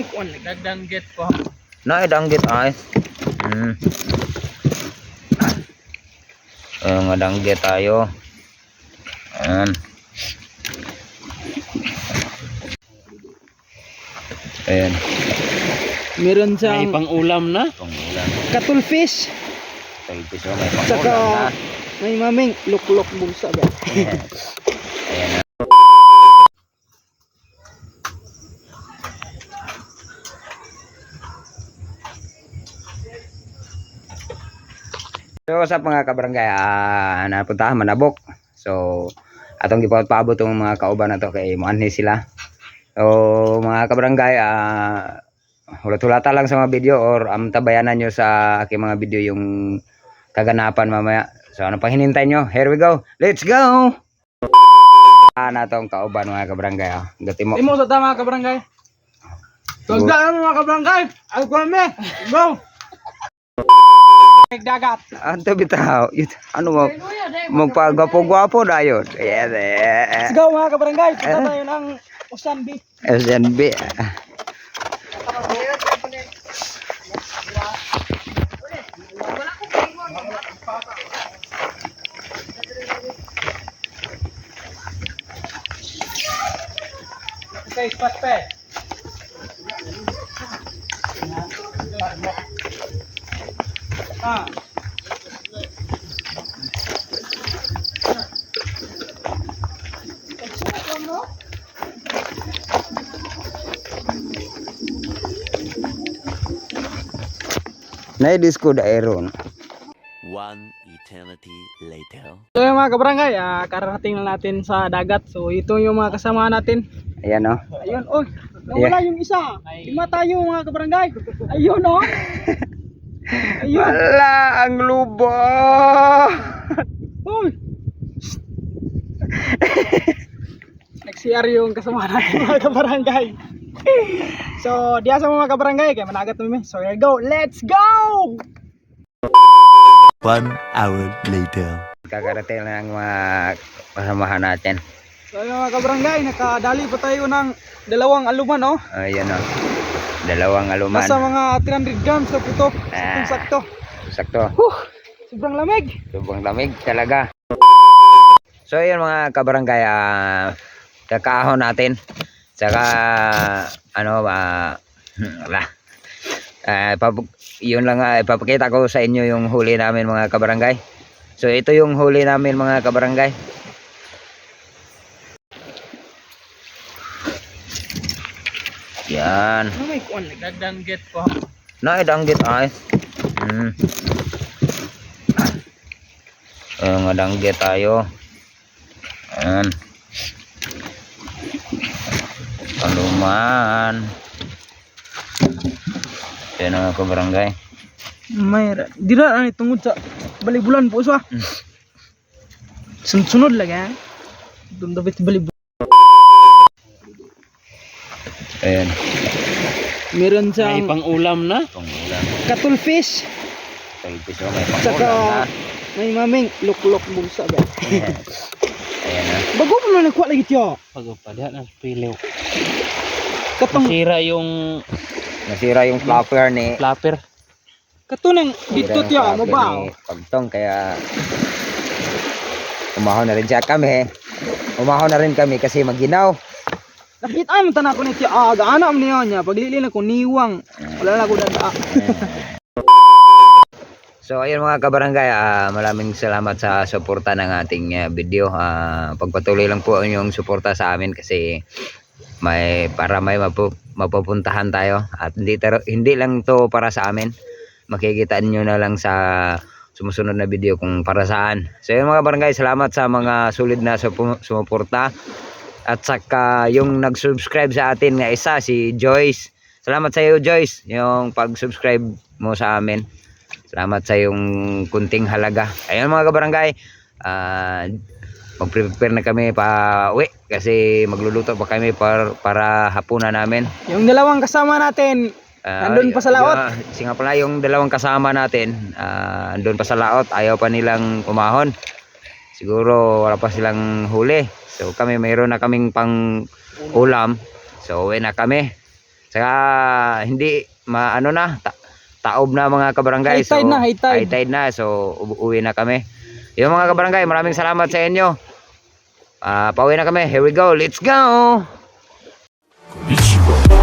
May kuan nagdanggit ko. Danggit ay. Ayun, danggit tayo. Ayan. Ayan. Meron May siyang pang-ulam na. Pangulan. cuttlefish. Pagpis mo, may pangulan Saka na. may maming luklok bulsa ba. Ayan na. So sa mga kabarangay, napunta Manabok. So atong gipabot tong mga kauban na to kay muanhi sila. So mga kabarangay, hulat-hulata lang sa mga video or tabayanan nyo sa aking mga video yung kaganapan mamaya. So ano pang hinintay nyo? Here we go. Let's go! Na tong kauban mga kabarangay. Gati mo. Imo sa tama ka barangay. Tagdaan mga kabarangay. Ay kuan me. Go. Dagat. Anto bitaw. Ano mo? Magpagwapo-gwapo na yun. Yes, Let's go mga kabarangay. Punta tayo ng Osanbi. SNB. Okay, spot pe. Naidis ko daeron. One eternity later. So yung mga kabarangay, kararating na natin sa dagat. So ito yung mga kasama natin. Ayan o. Ayun, oh. Nawala yung isa. Lima tayo mga kabarangay. Ayun, oh. Ayun. Wala ang lubo. Uy. Nag-CR yung kasama natin mga kabarangay. So, diya sa mga kabarangay, kaya managat namin. So, here we go. Let's go! 1 hour later. Kakarating na ang mga kasamahan natin. So, yung mga kabarangay, nakadali pa tayo ng dalawang aluman, oh. Ayan o. Dalawang aluman. Nasa mga 300 grams na puto. Sakto. Sakto. Sobrang lamig. Sobrang lamig talaga. So ayan mga kabarangay, kakaahon natin. Saka ano ba, wala. Yun lang, ipapakita ko sa inyo yung huli namin mga kabarangay. So ito yung huli namin mga kabarangay. Yan. Ano may kuan nagdanggit ko. Danggit ay. Ayun, danggit tayo. Ayan. Aluman. Yan ang ako barangay. May dira ani tungod sa balibulan po sa. Sunod lagi ha. Dum dapat balibulan. Ayan. Meron May siyang pang-ulam na. Pangulan. cuttlefish. Pagpis mo, may pangulan Saka na. may maming luklok bulsa ba. Ayan na. Bago mo na nakuha lagi tiyo. Pagpapada na piliw. Katong Sira yung Nasira yung flapper ni. flapper. katunang dito tiyo mo ba? Pagtong kaya umahon na rin siya kami. Umahon na rin kami kasi maginaw. Nakita mo tanan ko ni tiyo. Gaana mo niyo niya paglili na ko niwang. Wala na ko dada. So ayun mga kabarangay, maraming salamat sa suporta ng ating video. Pagpatuloy lang po yung suporta sa amin kasi may mapupuntahan tayo at hindi lang to para sa amin. Makikita niyo na lang sa sumusunod na video kung para saan. So yun mga barangay, salamat sa mga sulit na sumuporta at saka yung nag-subscribe sa atin nga isa, si Joyce. Salamat sa iyo Joyce, yung pag-subscribe mo sa amin. Salamat sa yung kunting halaga. Ayun mga kabarangay, mag-prepare na kami pa uwi kasi magluluto pa kami para hapunan namin. Yung dalawang kasama natin andun pa sa laot. Nga pala yung dalawang kasama natin, andun pa sa laot, ayaw pa nilang umahon. Siguro wala pa silang huli. So kami mayroon na kaming pang ulam. So uwi na kami. Saka hindi maano na taob na mga kabarangay. High tide na, high tide. High tide na. So uwi na kami. Yung mga kabarangay, maraming salamat sa inyo. Pauwi na kami. Here we go. Let's go. Konnichiwa.